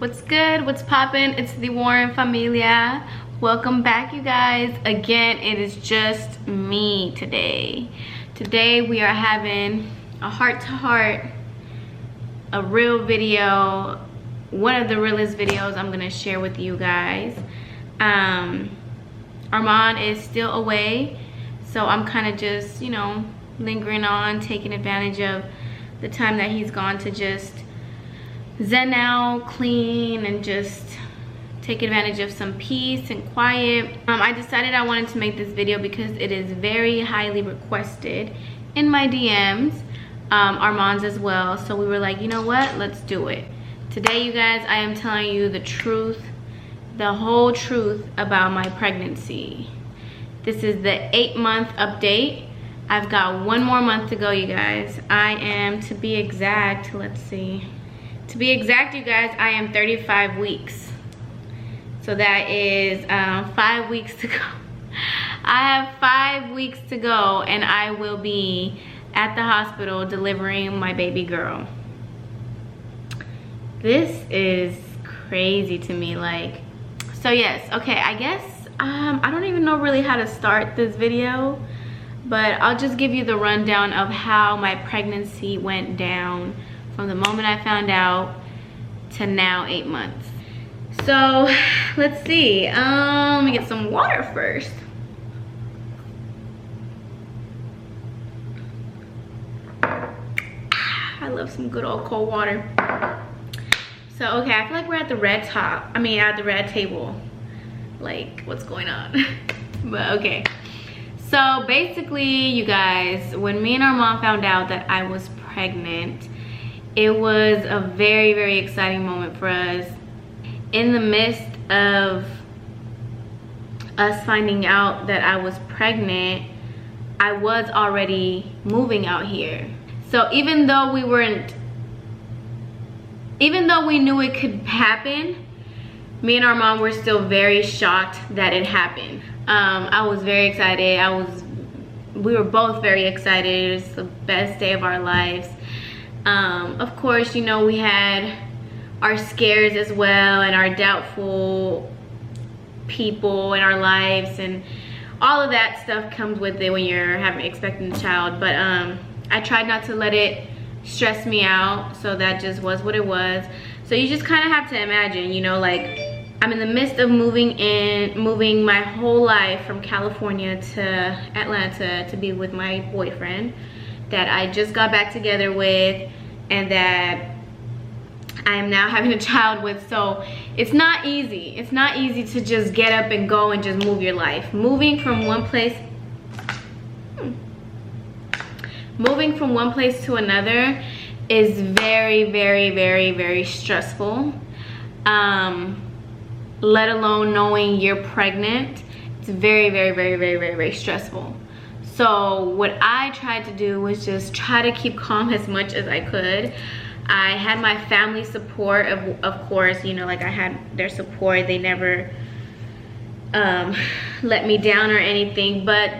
What's good? What's poppin'? It's the Warren Familia. Welcome back, you guys. Again, it is just me today. Today we are having a heart-to-heart, a real video, one of the realest videos I'm gonna share with you guys. Armand is still away, so I'm kind of just, you know, lingering on, taking advantage of the time that he's gone to just zen out, clean, and just take advantage of some peace and quiet. I decided I wanted to make this video because it is very highly requested in my DMs, Armand's as well. So we were like, you know what, let's do it. Today, you guys, I am telling you the truth, the whole truth about my pregnancy. This is the 8-month update. I've got 1 more month to go, you guys. I am, to be exact, let's see. To be exact, you guys, I am 35 weeks. So that is 5 weeks to go. I have 5 weeks to go and I will be at the hospital delivering my baby girl. This is crazy to me, like, so yes, okay, I guess, I don't even know really how to start this video, but I'll just give you the rundown of how my pregnancy went down from the moment I found out to now, 8 months. So let's see, let me get some water first. I love some good old cold water. So okay, I feel like we're at the red table. Like, what's going on? But okay. So basically, you guys, when me and Armand found out that I was pregnant, it was a very, very exciting moment for us. In the midst of us finding out that I was pregnant, I was already moving out here. So even though we knew it could happen, me and Armand were still very shocked that it happened. I was very excited. We were both very excited. It was the best day of our lives. Of course, you know, we had our scares as well and our doubtful people in our lives, and all of that stuff comes with it when you're expecting a child. But I tried not to let it stress me out, so that just was what it was. So you just kind of have to imagine, you know, like, I'm in the midst of moving my whole life from California to Atlanta to be with my boyfriend that I just got back together with and that I am now having a child with. So it's not easy. It's not easy to just get up and go and just move your life. Moving from one place to another is very, very, very, very stressful. Let alone knowing you're pregnant. It's very, very, very, very, very, very stressful. So what I tried to do was just try to keep calm as much as I could. I had my family support, of course, you know, like I had their support. They never let me down or anything, but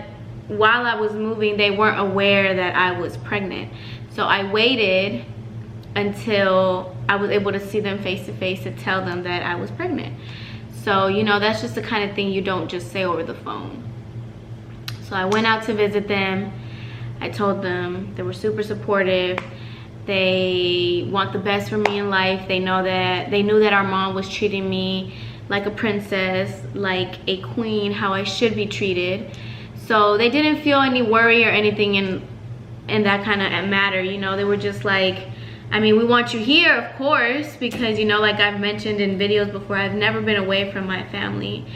while I was moving, they weren't aware that I was pregnant. So I waited until I was able to see them face to face to tell them that I was pregnant. So, you know, that's just the kind of thing you don't just say over the phone. So I went out to visit them. I told them. They were super supportive. They want the best for me in life. They knew that Armand was treating me like a princess, like a queen, how I should be treated. So they didn't feel any worry or anything in that kind of matter. You know, they were just like, I mean, we want you here, of course, because, you know, like I've mentioned in videos before, I've never been away from my family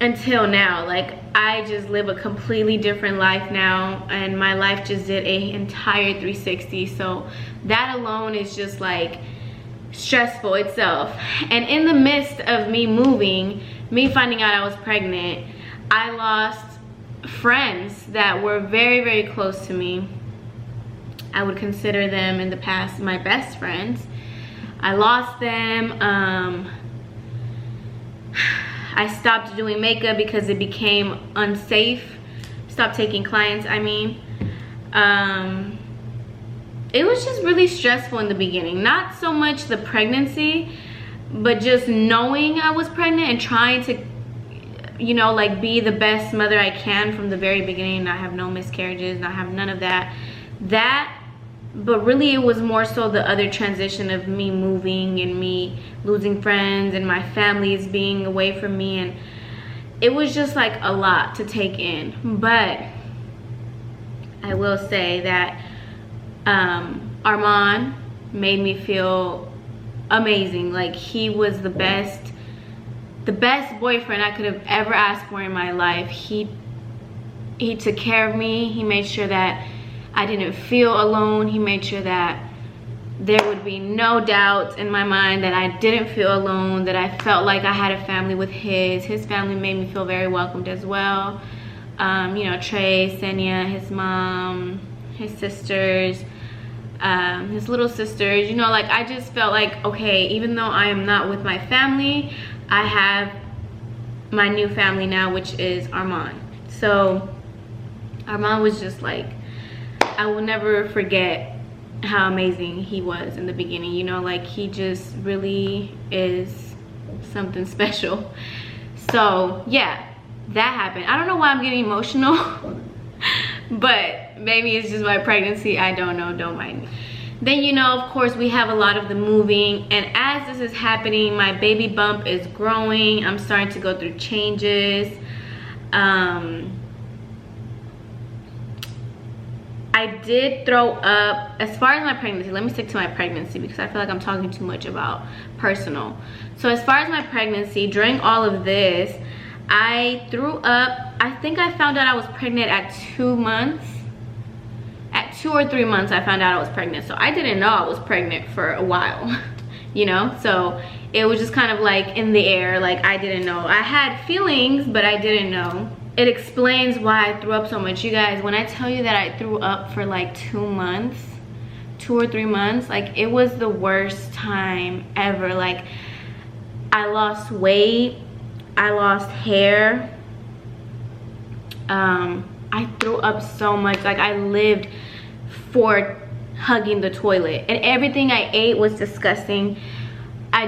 until now. Like, I just live a completely different life now, and my life just did an entire 360. So that alone is just like stressful itself. And in the midst of me moving, me finding out I was pregnant, I lost friends that were very, very close to me. I would consider them in the past my best friends. I lost them. I stopped doing makeup because it became unsafe. Stopped taking clients, I mean. it was just really stressful in the beginning. Not so much the pregnancy, but just knowing I was pregnant and trying to, you know, like be the best mother I can from the very beginning, not have no miscarriages, not have none of that. But really it was more so the other transition of me moving and me losing friends and my family's being away from me, and it was just like a lot to take in. But I will say that Armand made me feel amazing. Like, he was the best boyfriend I could have ever asked for in my life. He took care of me. He made sure that I didn't feel alone. He made sure that there would be no doubt in my mind that I didn't feel alone, that I felt like I had a family with his. His family made me feel very welcomed as well. You know, Trey, Senya, his mom, his sisters, his little sisters, you know, like I just felt like, okay, even though I am not with my family, I have my new family now, which is Armand. So Armand was just like, I will never forget how amazing he was in the beginning, you know, like he just really is something special. So yeah, that happened. I don't know why I'm getting emotional, but maybe it's just my pregnancy, I don't know, don't mind me. Then, you know, of course we have a lot of the moving, and as this is happening, my baby bump is growing. I'm starting to go through changes. I did throw up. As far as my pregnancy, let me stick to my pregnancy because I feel like I'm talking too much about personal. So as far as my pregnancy, during all of this, I threw up. I think I found out I was pregnant at 2 months. At 2 or 3 months, I found out I was pregnant. So I didn't know I was pregnant for a while, you know? So it was just kind of like in the air, like I didn't know. I had feelings, but I didn't know. It explains why I threw up so much. You guys, when I tell you that I threw up for like 2 months, 2 or 3 months, like it was the worst time ever. Like I lost weight, I lost hair. I threw up so much. Like I lived for hugging the toilet, and everything I ate was disgusting. I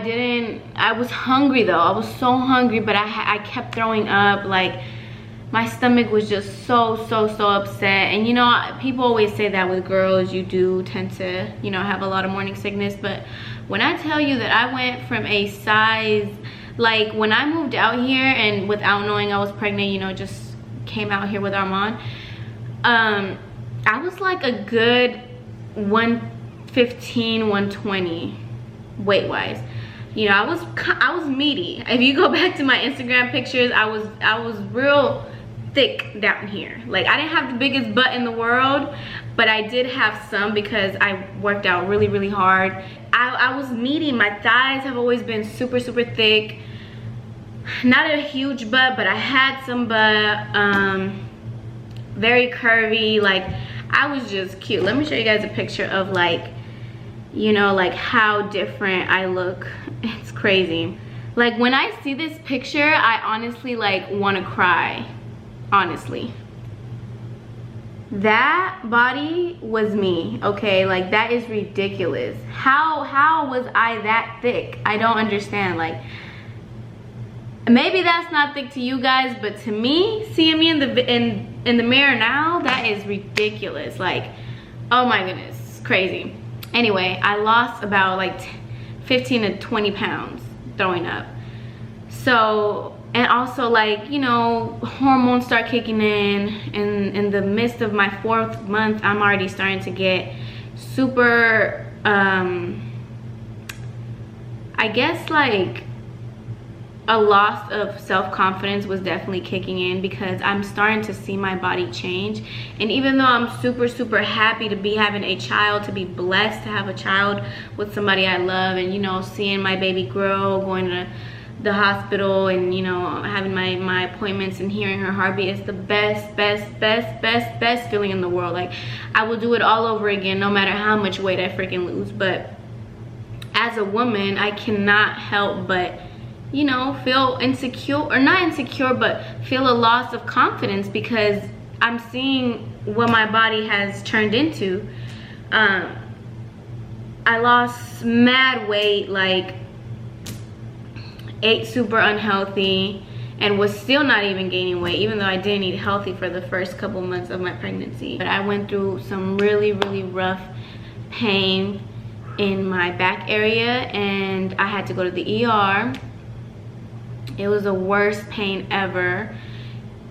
was hungry though. I was so hungry, but I kept throwing up. Like my stomach was just so upset. And you know, people always say that with girls, you do tend to, you know, have a lot of morning sickness. But when I tell you that I went from a size, like when I moved out here and without knowing I was pregnant, you know, just came out here with Armand, I was like a good 115, 120 weight wise. You know, I was meaty. If you go back to my Instagram pictures, I was real thick down here. Like I didn't have the biggest butt in the world, but I did have some because I worked out really hard. I was meaty. My thighs have always been super thick. Not a huge butt, but I had some butt. Very curvy. Like I was just cute. Let me show you guys a picture of, like, you know, like how different I look. It's crazy. Like when I see this picture, I honestly like want to cry. Honestly, that body was me. Okay, like that is ridiculous. How was I that thick? I don't understand. Like maybe that's not thick to you guys, but to me, seeing me in the mirror now, that is ridiculous. Like, oh my goodness, it's crazy. Anyway, I lost about like 15 to 20 pounds throwing up. So, and also, like, you know, hormones start kicking in the midst of my 4th month. I'm already starting to get super I guess like a loss of self-confidence was definitely kicking in because I'm starting to see my body change. And even though I'm super happy to be having a child, to be blessed to have a child with somebody I love, and, you know, seeing my baby grow, going to the hospital, and, you know, having my appointments and hearing her heartbeat, is the best feeling in the world. Like I will do it all over again, no matter how much weight I freaking lose. But as a woman, I cannot help but, you know, feel insecure, or not insecure, but feel a loss of confidence because I'm seeing what my body has turned into. I lost mad weight, like ate super unhealthy, and was still not even gaining weight, even though I didn't eat healthy for the first couple months of my pregnancy. But I went through some really rough pain in my back area, and I had to go to the ER. It was the worst pain ever.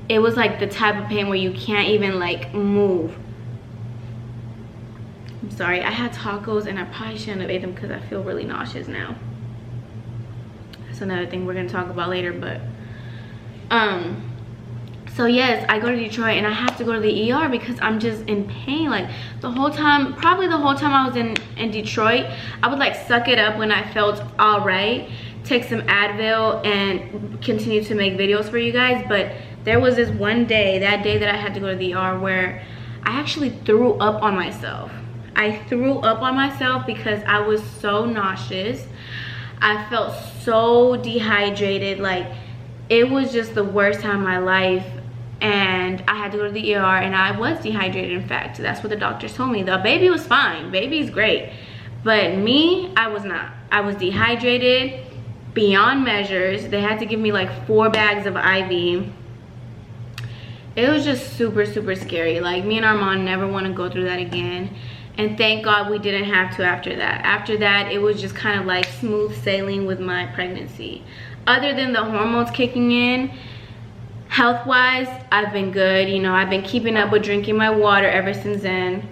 It was like the type of pain where you can't even like move. I'm sorry, I had tacos and I probably shouldn't have ate them because I feel really nauseous now. That's another thing we're gonna talk about later. But so yes, I go to Detroit and I have to go to the ER because I'm just in pain. Like the whole time, probably the whole time I was in Detroit, I would like suck it up when I felt all right, take some Advil and continue to make videos for you guys. But there was this one day, that day that I had to go to the ER, where I actually threw up on myself. I threw up on myself because I was so nauseous. I felt so dehydrated. Like it was just the worst time of my life, and I had to go to the ER, and I was dehydrated. In fact, that's what the doctors told me. The baby was fine, baby's great, but me, I was not. I was dehydrated beyond measures. They had to give me like 4 bags of IV. It was just super scary. Like me and Armand never want to go through that again, and thank God we didn't have to after that. After that, it was just kind of like smooth sailing with my pregnancy. Other than the hormones kicking in, health-wise, I've been good. You know, I've been keeping up with drinking my water ever since then.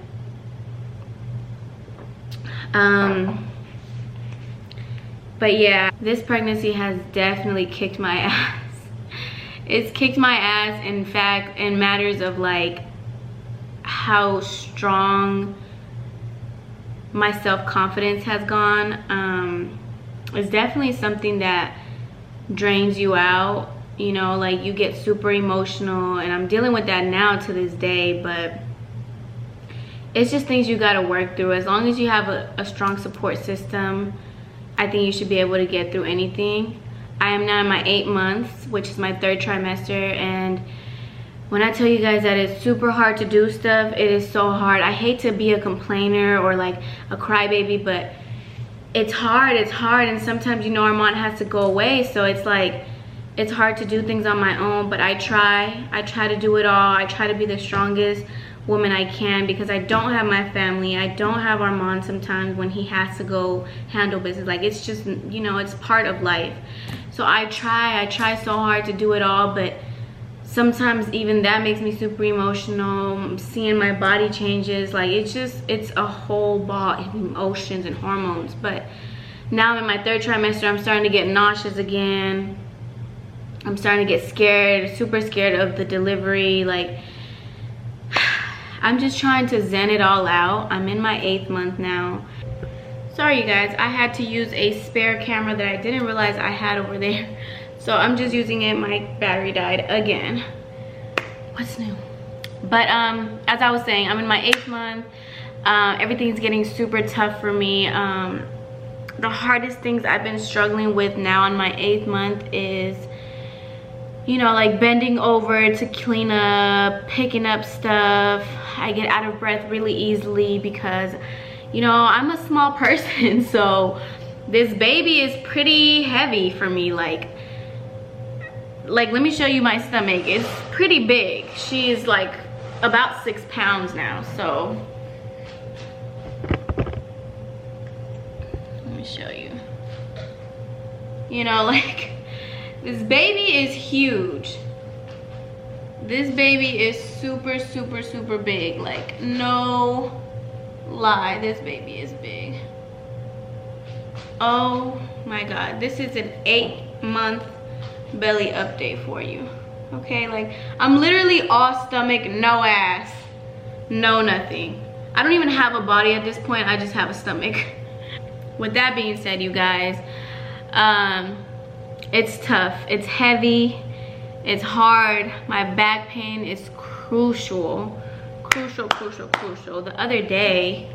But yeah, this pregnancy has definitely kicked my ass. It's kicked my ass, in fact, in matters of like how strong my self-confidence has gone. It's definitely something that drains you out. You know, like you get super emotional, and I'm dealing with that now to this day. But it's just things you got to work through. As long as you have a strong support system, I think you should be able to get through anything. I am now in my 8 months, which is my 3rd trimester, and when I tell you guys that it's super hard to do stuff, it is so hard. I hate to be a complainer or like a crybaby, but it's hard, and sometimes, you know, Armand has to go away, so it's like it's hard to do things on my own. But I try to do it all. I try to be the strongest woman I can, because I don't have my family. I don't have Armand sometimes when he has to go handle business. Like it's just, you know, it's part of life. So I try so hard to do it all, but sometimes even that makes me super emotional. Seeing my body changes, like it's a whole ball of emotions and hormones. But now I'm in my 3rd trimester, I'm starting to get nauseous again. I'm starting to get scared, super scared of the delivery. Like I'm just trying to zen it all out. I'm in my 8th month now. Sorry you guys, I had to use a spare camera that I didn't realize I had over there. So I'm just using it. My battery died again. What's new? But as I was saying, I'm in my 8th month. Everything's getting super tough for me. The hardest things I've been struggling with now in my 8th month is, you know, like bending over to clean up, picking up stuff. I get out of breath really easily because, you know, I'm a small person. So this baby is pretty heavy for me. Like let me show you my stomach. It's pretty big. She is like about 6 pounds now. So let me show you. You know, like this baby is huge. This baby is super big. Like no lie, this baby is big. Oh my God, this is an 8-month belly update for you. Okay, like I'm literally all stomach, no ass, no nothing. I don't even have a body at this point. I just have a stomach. With that being said, you guys, it's tough, it's heavy, it's hard. My back pain is crucial. The other day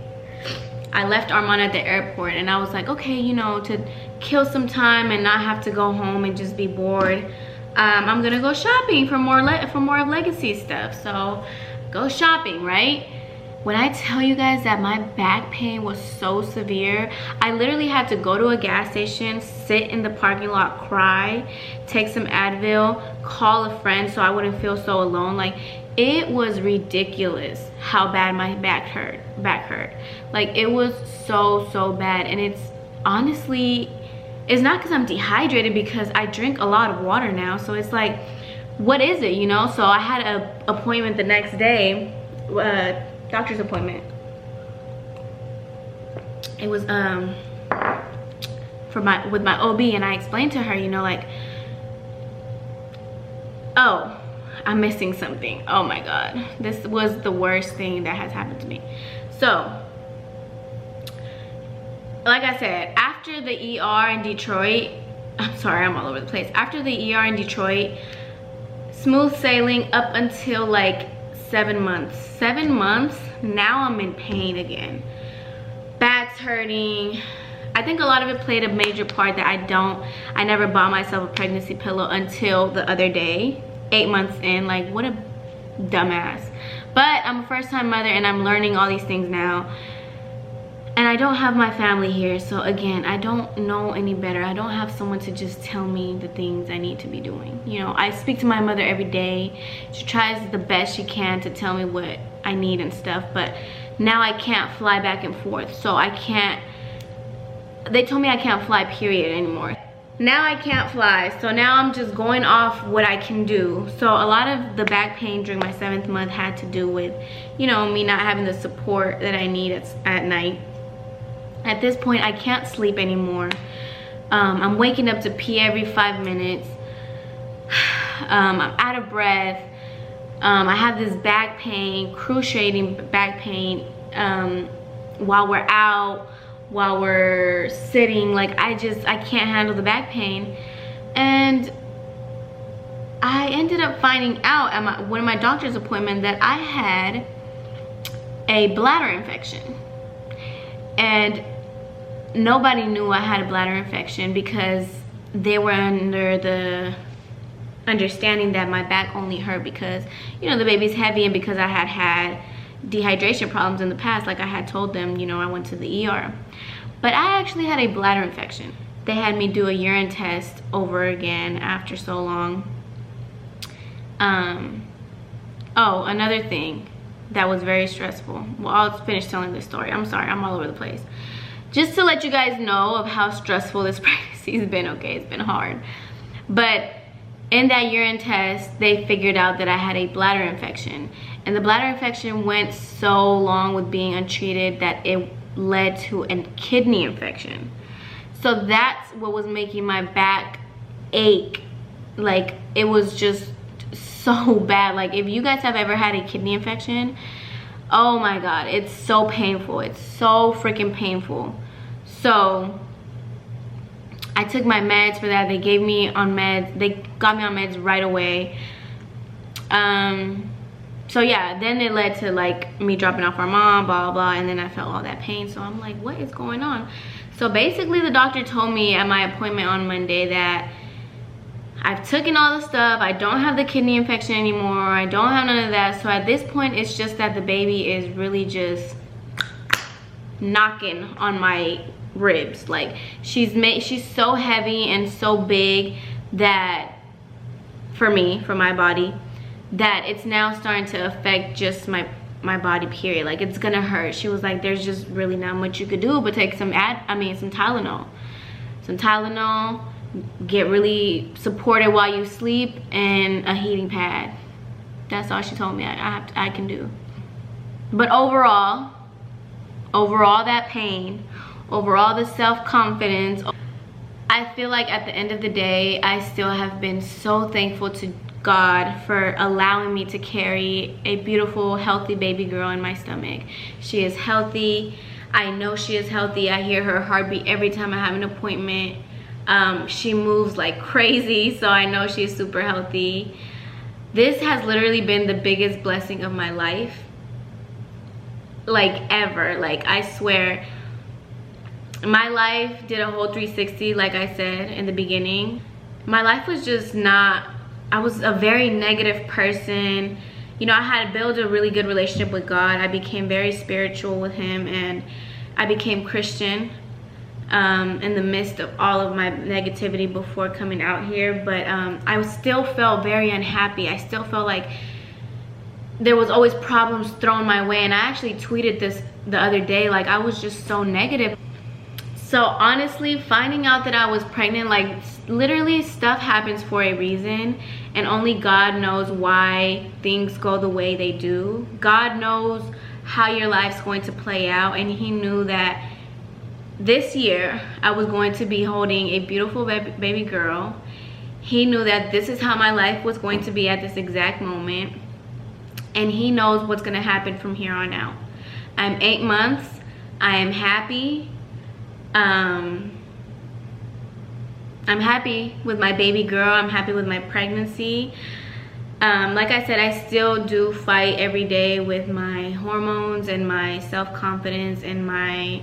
I left Armand at the airport, and I was like, okay, you know, to kill some time and not have to go home and just be bored, I'm gonna go shopping for more of Legacy stuff. So go shopping, right? When I tell you guys that my back pain was so severe, I literally had to go to a gas station, sit in the parking lot, cry, take some Advil, call a friend so I wouldn't feel so alone. Like, it was ridiculous how bad my back hurt. Like, it was so bad. And it's honestly, it's not because I'm dehydrated, because I drink a lot of water now. So it's like, what is it, you know? So I had an appointment the next day, doctor's appointment. It was with my OB, and I explained to her, you know, like, oh, I'm missing something. Oh my God, this was the worst thing that has happened to me. So like I said, after the ER in Detroit, I'm sorry, I'm all over the place. After the ER in Detroit, smooth sailing up until like 7 months. 7 months, now I'm in pain again. Back's hurting. I think a lot of it played a major part that I never bought myself a pregnancy pillow until the other day, 8 months in. Like, what a dumbass. But I'm a first-time mother and I'm learning all these things now. And I don't have my family here, so again, I don't know any better. I don't have someone to just tell me the things I need to be doing. You know, I speak to my mother every day. She tries the best she can to tell me what I need and stuff, but now I can't fly back and forth. So I can't, they told me I can't fly, period, anymore. Now I can't fly, so now I'm just going off what I can do. So a lot of the back pain during my 7th month had to do with, you know, me not having the support that I need at night. At this point, I can't sleep anymore. I'm waking up to pee every 5 minutes. I'm out of breath. I have this back pain, excruciating back pain, while we're out, while we're sitting. Like, I can't handle the back pain. And I ended up finding out at one of my doctor's appointments that I had a bladder infection. And nobody knew I had a bladder infection because they were under the understanding that my back only hurt because, you know, the baby's heavy, and because I had dehydration problems in the past. Like I had told them, you know, I went to the ER. But I actually had a bladder infection. They had me do a urine test over again after so long. Oh, another thing that was very stressful. Well, I'll finish telling this story. I'm sorry, I'm all over the place. Just to let you guys know of how stressful this pregnancy has been, okay? It's been hard. But in that urine test, they figured out that I had a bladder infection. And the bladder infection went so long with being untreated that it led to a kidney infection. So that's what was making my back ache. Like, it was just so bad. Like, if you guys have ever had a kidney infection, oh my God, it's so painful. It's so freaking painful. So I took my meds for that. They gave me on meds. They got me on meds right away. So yeah, then it led to like me dropping off our mom, blah, blah, and then I felt all that pain. So I'm like, what is going on? So basically the doctor told me at my appointment on Monday that I've taken all the stuff. I don't have the kidney infection anymore. I don't have none of that. So at this point, it's just that the baby is really just knocking on my ribs. Like, she's so heavy and so big that, for me, for my body, that it's now starting to affect just my body, period. Like, it's gonna hurt. She was like, there's just really not much you could do but take some Tylenol. Some Tylenol, get really supported while you sleep, and a heating pad. That's all she told me I can do. But overall that pain, overall the self-confidence, I feel like at the end of the day, I still have been so thankful to God for allowing me to carry a beautiful, healthy baby girl in my stomach. She is healthy. I know she is healthy. I hear her heartbeat every time I have an appointment. She moves like crazy, so I know she's super healthy. This has literally been the biggest blessing of my life, like ever. Like, I swear, my life did a whole 360. Like I said in the beginning, my life was just not, I was a very negative person, you know, I had built a really good relationship with God. I became very spiritual with him, and I became Christian in the midst of all of my negativity before coming out here. But I still felt very unhappy. I still felt like there was always problems thrown my way, and I actually tweeted this the other day, like I was just so negative. So honestly, finding out that I was pregnant, like literally stuff happens for a reason, and only God knows why things go the way they do. God knows how your life's going to play out, and he knew that this year I was going to be holding a beautiful baby girl. He knew that this is how my life was going to be at this exact moment, and he knows what's going to happen from here on out. I'm 8 months. I am happy. I'm happy with my baby girl. I'm happy with my pregnancy. Like I said, I still do fight every day with my hormones and my self-confidence and my,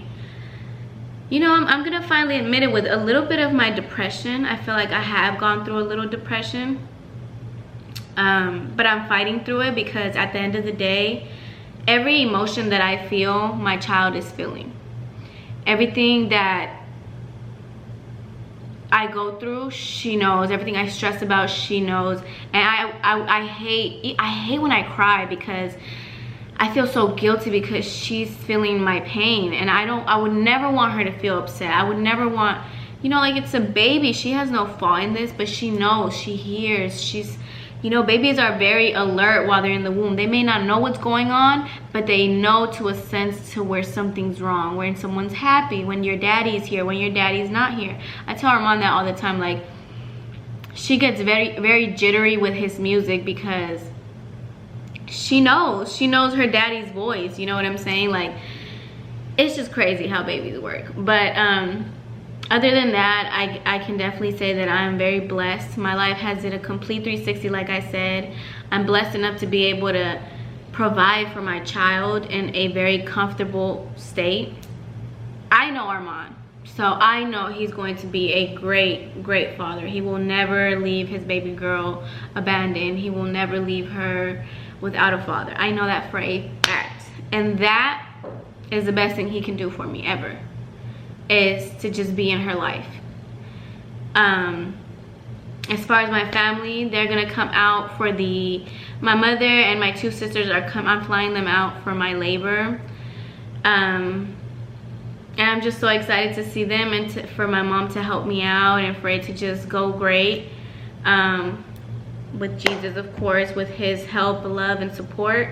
you know, I'm gonna finally admit it, with a little bit of my depression. I feel like I have gone through a little depression, but I'm fighting through it, because at the end of the day, every emotion that I feel, my child is feeling. Everything that I go through, she knows. Everything I stress about, she knows. And I hate when I cry, because I feel so guilty because she's feeling my pain, and I would never want her to feel upset. I would never want, you know, like, it's a baby. She has no fault in this, but she knows, she hears, she's, you know, babies are very alert while they're in the womb. They may not know what's going on, but they know to a sense to where something's wrong, when someone's happy, when your daddy's here, when your daddy's not here. I tell her mom that all the time. Like, she gets very, very jittery with his music, because she knows her daddy's voice. You know what I'm saying? Like, it's just crazy how babies work. But other than that, I can definitely say that I'm very blessed. My life has did a complete 360, like I said. I'm blessed enough to be able to provide for my child in a very comfortable state. I know Armand, so I know he's going to be a great, great father. He will never leave his baby girl abandoned. He will never leave her without a father. I know that for a fact. And that is the best thing he can do for me ever, is to just be in her life. As far as my family, they're gonna come out for my mother and my 2 sisters I'm flying them out for my labor. And I'm just so excited to see them, and for my mom to help me out, and for it to just go great. With Jesus, of course, with his help, love, and support.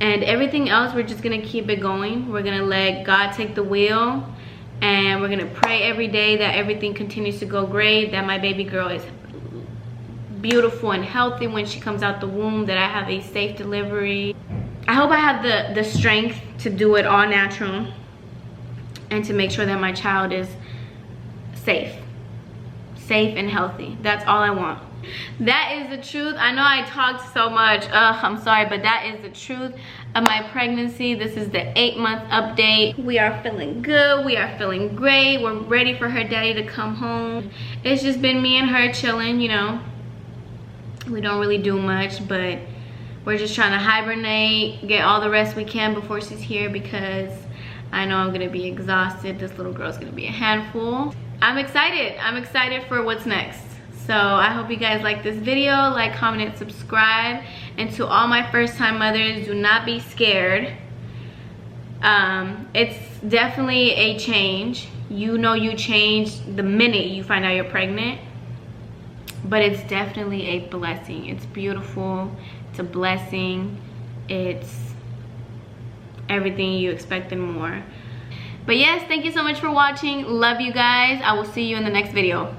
And everything else, we're just gonna keep it going. We're gonna let God take the wheel, and we're gonna pray every day that everything continues to go great, that my baby girl is beautiful and healthy when she comes out the womb, that I have a safe delivery. I hope I have the strength to do it all natural, and to make sure that my child is safe and healthy. That's all I want. That is the truth. I know I talked so much. I'm sorry, but that is the truth of my pregnancy. This is the 8-month update. We are feeling good. We are feeling great. We're ready for her daddy to come home. It's just been me and her chilling, you know. We don't really do much, but we're just trying to hibernate, get all the rest we can before she's here, because I know I'm gonna be exhausted. This little girl's gonna be a handful. I'm excited. I'm excited for what's next. So I hope you guys like this video. Like, comment, and subscribe. And to all my first-time mothers, do not be scared. It's definitely a change. You know you change the minute you find out you're pregnant. But it's definitely a blessing. It's beautiful. It's a blessing. It's everything you expect and more. But yes, thank you so much for watching. Love you guys. I will see you in the next video.